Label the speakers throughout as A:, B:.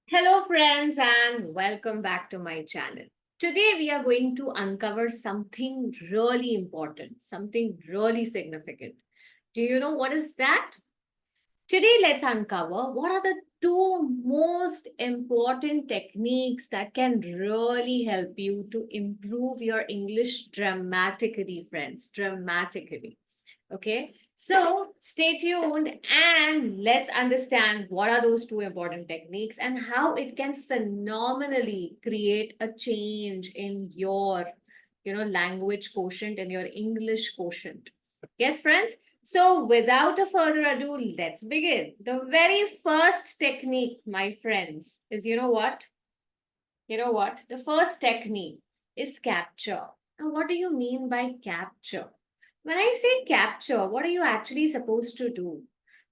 A: Hello, friends, and welcome back to my channel. Today, we are going to uncover something really important, something really significant. Do you know what is that? Today, let's uncover what are the two most important techniques that can really help you to improve your English dramatically, friends. Dramatically. Okay, so stay tuned and let's understand what are those two important techniques and how it can phenomenally create a change in your language quotient and your English quotient. Yes, friends. So without a further ado, let's begin. The very first technique, my friends, is what? You know what? The first technique is capture. Now, what do you mean by capture? When I say capture, what are you actually supposed to do?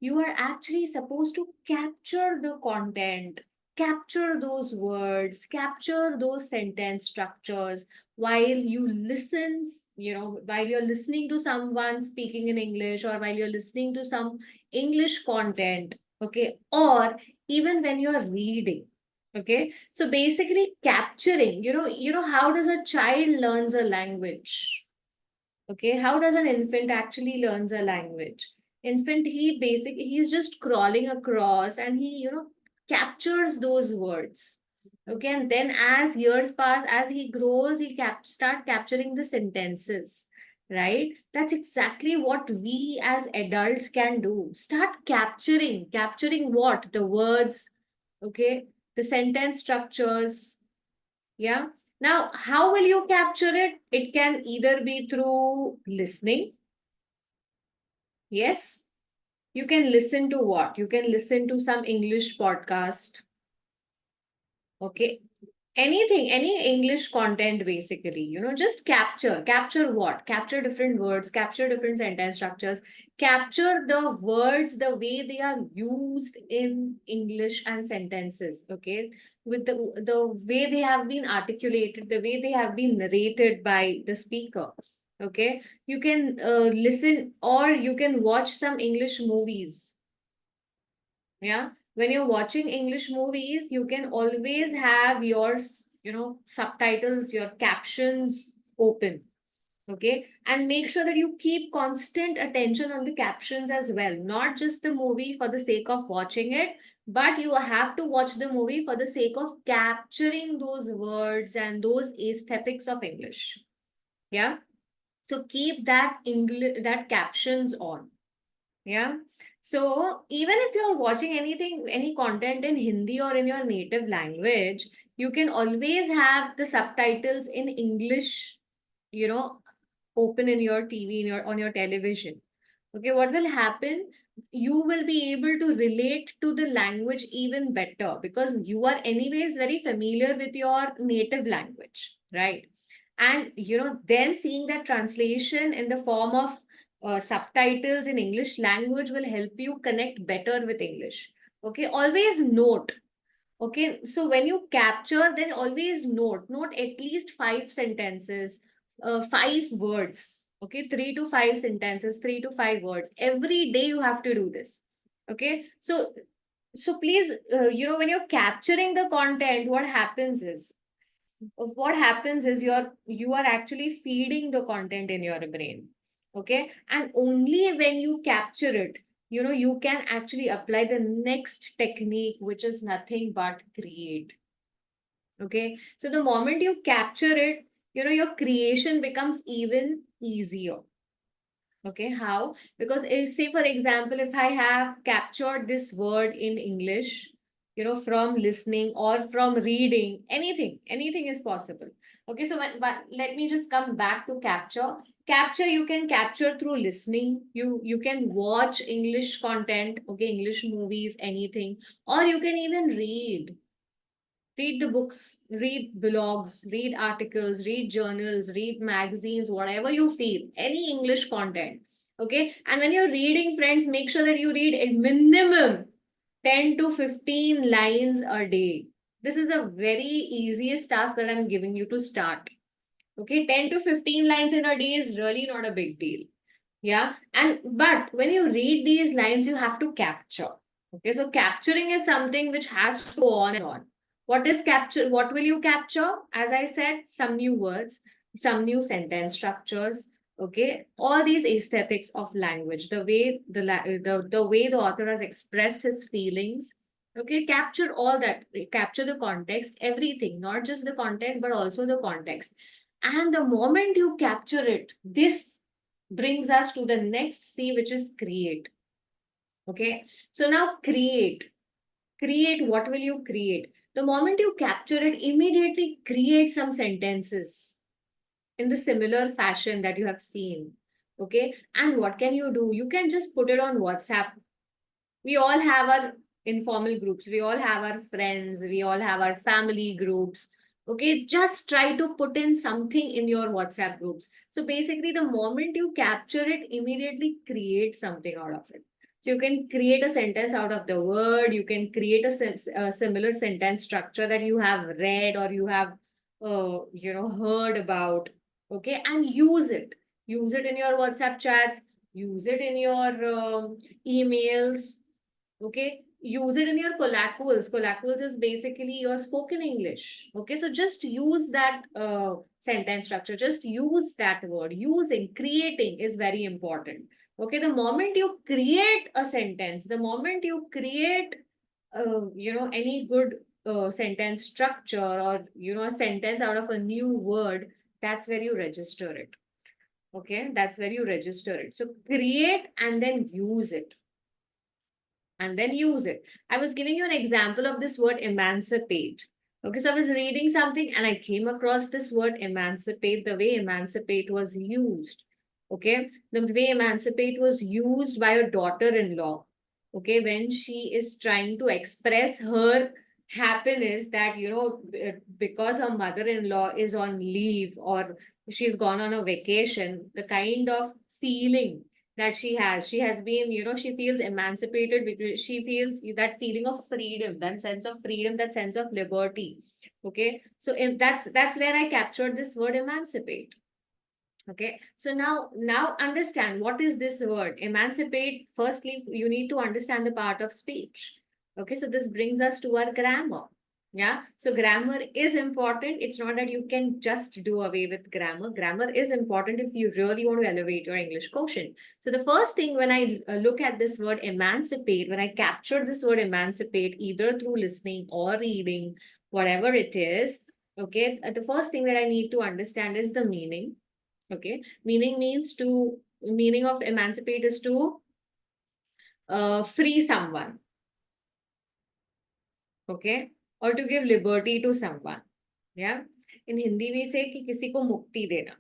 A: You are actually supposed to capture the content, capture those words, capture those sentence structures while you listen, while you're listening to someone speaking in English or while you're listening to some English content, okay, or even when you're reading. Okay, so basically capturing, how does a child learns a language? Okay, how does an infant actually learns a language? Infant, he's just crawling across and he, captures those words. Okay, and then as years pass, as he grows, start capturing the sentences. Right? That's exactly what we as adults can do. Start capturing what? The words, okay, the sentence structures, yeah. Now, how will you capture it? It can either be through listening. Yes. You can listen to what? You can listen to some English podcast. Okay. Anything, any English content, basically, just capture what? Capture different words, capture different sentence structures, capture the words the way they are used in English and sentences. Okay. With the way they have been articulated, the way they have been narrated by the speaker. Okay. You can listen or you can watch some English movies. Yeah, when you're watching English movies, you can always have your subtitles, your captions open. Okay, and make sure that you keep constant attention on the captions as well, not just the movie for the sake of watching it, but you have to watch the movie for the sake of capturing those words and those aesthetics of English. Yeah, so keep that English, that captions on. Yeah. So even if you're watching anything, any content in Hindi or in your native language, you can always have the subtitles in English, you know, open in your TV, in your on your television. Okay, what will happen? You will be able to relate to the language even better because you are anyways very familiar with your native language, right? And then seeing that translation in the form of subtitles in English language will help you connect better with English. Okay, always note. Okay, so when you capture, then always note at least five sentences, five words. Okay, three to five sentences, three to five words. Every day you have to do this. Okay, so please, when you're capturing the content, what happens is you are actually feeding the content in your brain. Okay, and only when you capture it, you can actually apply the next technique, which is nothing but create. Okay, so the moment you capture it, your creation becomes even easier. Okay, how? Because if, say, for example, if I have captured this word in English, from listening or from reading, anything is possible. Okay, so but let me just come back to capture. Capture, you can capture through listening. You can watch English content, okay, English movies, anything, or you can even read the books, read blogs, read articles, read journals, read magazines, whatever you feel, any English content. Okay. And when you're reading, friends, make sure that you read a minimum 10 to 15 lines a day. This is a very easiest task that I'm giving you to start. Okay. 10 to 15 lines in a day is really not a big deal. Yeah. But when you read these lines, you have to capture. Okay, so capturing is something which has to go on and on. What is capture? What will you capture? As I said, some new words, some new sentence structures. Okay, all these aesthetics of language, the way the way the author has expressed his feelings. Okay, capture all that. Capture the context, everything, not just the content, but also the context. And the moment you capture it, this brings us to the next C, which is create. Okay, so now create. Create, what will you create? The moment you capture it, immediately create some sentences in the similar fashion that you have seen. Okay, and what can you do? You can just put it on WhatsApp. We all have our informal groups, we all have our friends, we all have our family groups. Okay, just try to put in something in your WhatsApp groups. So basically, the moment you capture it, immediately create something out of it. So you can create a sentence out of the word, you can create a similar sentence structure that you have read or you have heard about. Okay, and use it in your WhatsApp chats, use it in your emails. Okay, use it in your colloquials is basically your spoken English. Okay, so just use that sentence structure, just use that word. Using, creating is very important. Okay, the moment you create a sentence, the moment you create any good sentence structure, or a sentence out of a new word, that's where you register it. Okay, that's where you register it. So create and then use it, and then use it. I was giving you an example of this word emancipate. Okay, so I was reading something and I came across this word emancipate, the way emancipate was used. Okay, the way emancipate was used by a daughter-in-law. Okay, when she is trying to express her happiness that, because her mother-in-law is on leave or she's gone on a vacation, the kind of feeling that she has been, she feels emancipated because she feels that feeling of freedom, that sense of freedom, that sense of liberty. Okay, so if that's where I captured this word emancipate. Okay, so now understand what is this word emancipate. Firstly, you need to understand the part of speech. Okay, so this brings us to our grammar. Yeah, so grammar is important. It's not that you can just do away with grammar. Grammar is important if you really want to elevate your English quotient. So the first thing, when I look at this word emancipate, when I capture this word emancipate, either through listening or reading, whatever it is, okay, the first thing that I need to understand is the meaning. Okay, meaning of emancipate is to free someone. Okay, or to give liberty to someone. Yeah, in Hindi we say कि किसी को मुक्ति देना,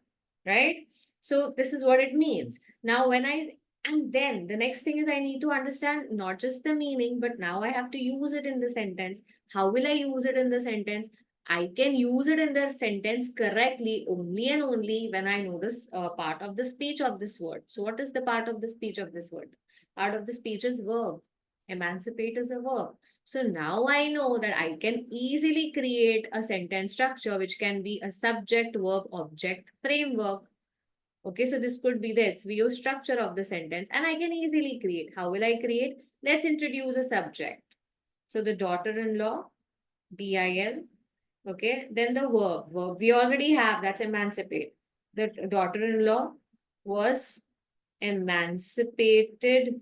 A: right? So this is what it means. Now when I and then the next thing is I need to understand not just the meaning, but now I have to use it in the sentence. How will I use it in the sentence? I can use it in the sentence correctly only and only when I know this part of the speech of this word. So what is the part of the speech of this word? Part of the speech is verb. Emancipate is a verb. So now I know that I can easily create a sentence structure which can be a subject, verb, object framework. Okay, so this could be the SVO structure of the sentence, and I can easily create. How will I create? Let's introduce a subject. So the daughter-in-law, DIL. Okay, then the verb we already have, that's emancipate. The daughter-in-law was emancipated.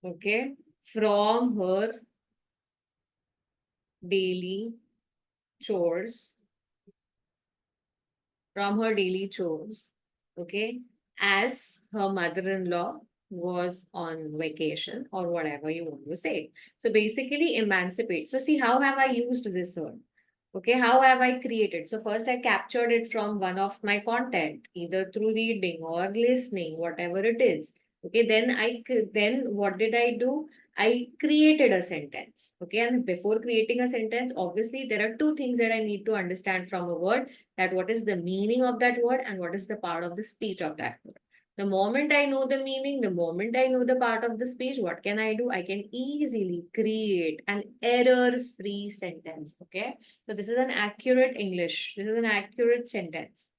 A: Okay, from her daily chores, okay, as her mother-in-law was on vacation or whatever you want to say. So basically emancipate. So see, how have I used this word? Okay, how have I created? So first I captured it from one of my content, either through reading or listening, whatever it is. Okay, then what did I do? I created a sentence. Okay, and before creating a sentence, obviously there are two things that I need to understand from a word, that what is the meaning of that word and what is the part of the speech of that word. The moment I know the meaning, the moment I know the part of the speech, what can I do? I can easily create an error-free sentence. Okay, so this is an accurate English. This is an accurate sentence.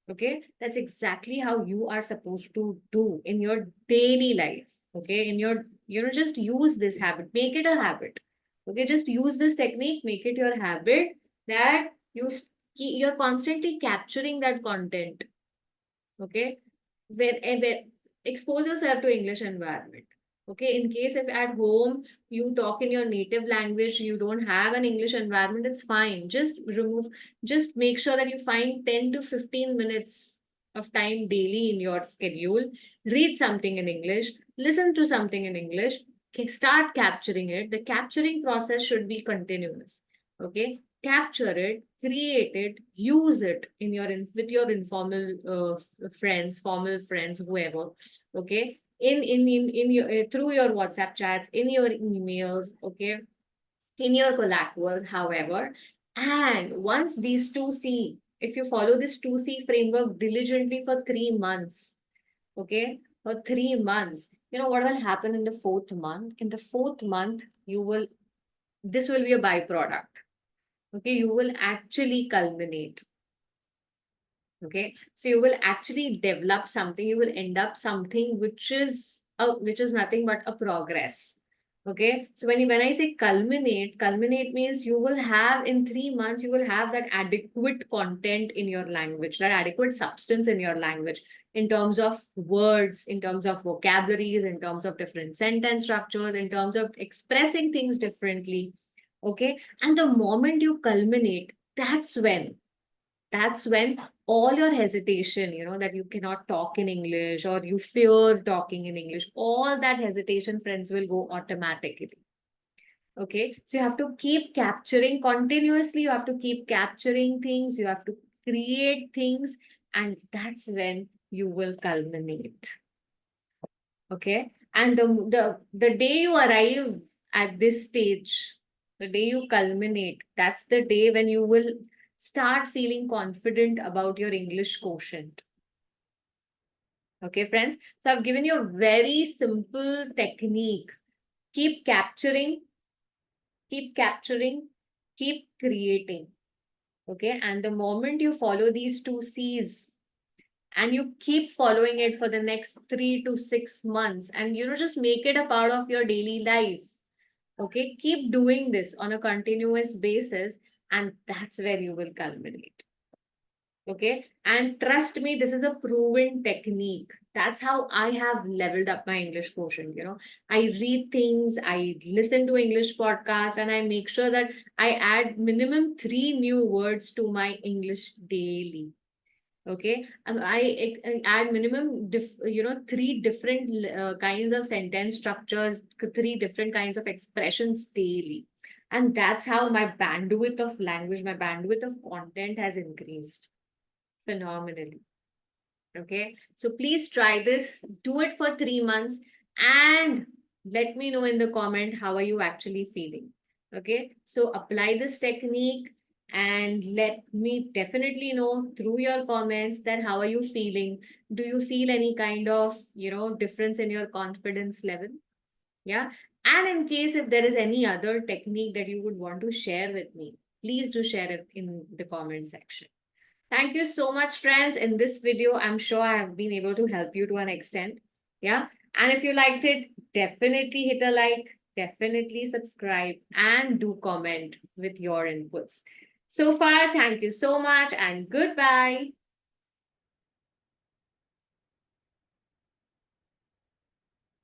A: Okay, that's exactly how you are supposed to do in your daily life. Okay, in your, just use this habit, make it a habit. Okay, just use this technique, make it your habit, that you're constantly capturing that content. Okay, when expose yourself to English environment. Okay, in case if at home you talk in your native language, you don't have an English environment, it's fine. Just make sure that you find 10 to 15 minutes of time daily in your schedule. Read something in English, listen to something in English, start capturing it. The capturing process should be continuous. Okay, capture it, create it, use it in your with your informal friends, formal friends, whoever. Okay, in your through your WhatsApp chats, in your emails. Okay, in your collaterals, however. And once these two C, if you follow this 2C framework diligently for 3 months, okay, for 3 months, you know what will happen in the fourth month? In the fourth month, this will be a byproduct. Okay, you will actually culminate. Okay, so you will actually develop something, you will end up something which is nothing but a progress. Okay, so when I say culminate means you will have in 3 months, you will have that adequate content in your language, that adequate substance in your language, in terms of words, in terms of vocabularies, in terms of different sentence structures, in terms of expressing things differently. Okay, and the moment you culminate, that's when all your hesitation, that you cannot talk in English or you fear talking in English, all that hesitation, friends, will go automatically. Okay. So you have to keep capturing continuously, you have to keep capturing things, you have to create things, and that's when you will culminate. Okay. And the day you arrive at this stage, the day you culminate, that's the day when you will start feeling confident about your English quotient. Okay, friends. So I've given you a very simple technique. Keep capturing, keep capturing, keep creating. Okay. And the moment you follow these 2 C's, and you keep following it for the next 3 to 6 months, and just make it a part of your daily life. Okay, keep doing this on a continuous basis, and that's where you will culminate. Okay, and trust me, this is a proven technique. That's how I have leveled up my English quotient. I read things, I listen to English podcasts, and I make sure that I add minimum 3 new words to my English daily. Okay, I add minimum 3 different kinds of sentence structures, 3 different kinds of expressions daily, and that's how my bandwidth of language, my bandwidth of content has increased phenomenally. Okay, so please try this, do it for 3 months, and let me know in the comment how are you actually feeling. Okay, so apply this technique and let me definitely know through your comments that how are you feeling. Do you feel any kind of difference in your confidence level? Yeah, and in case if there is any other technique that you would want to share with me, please do share it in the comment section. Thank you so much, friends. In this video, I'm sure I have been able to help you to an extent. Yeah. And if you liked it, definitely hit a like, definitely subscribe, and do comment with your inputs. So far, thank you so much and goodbye.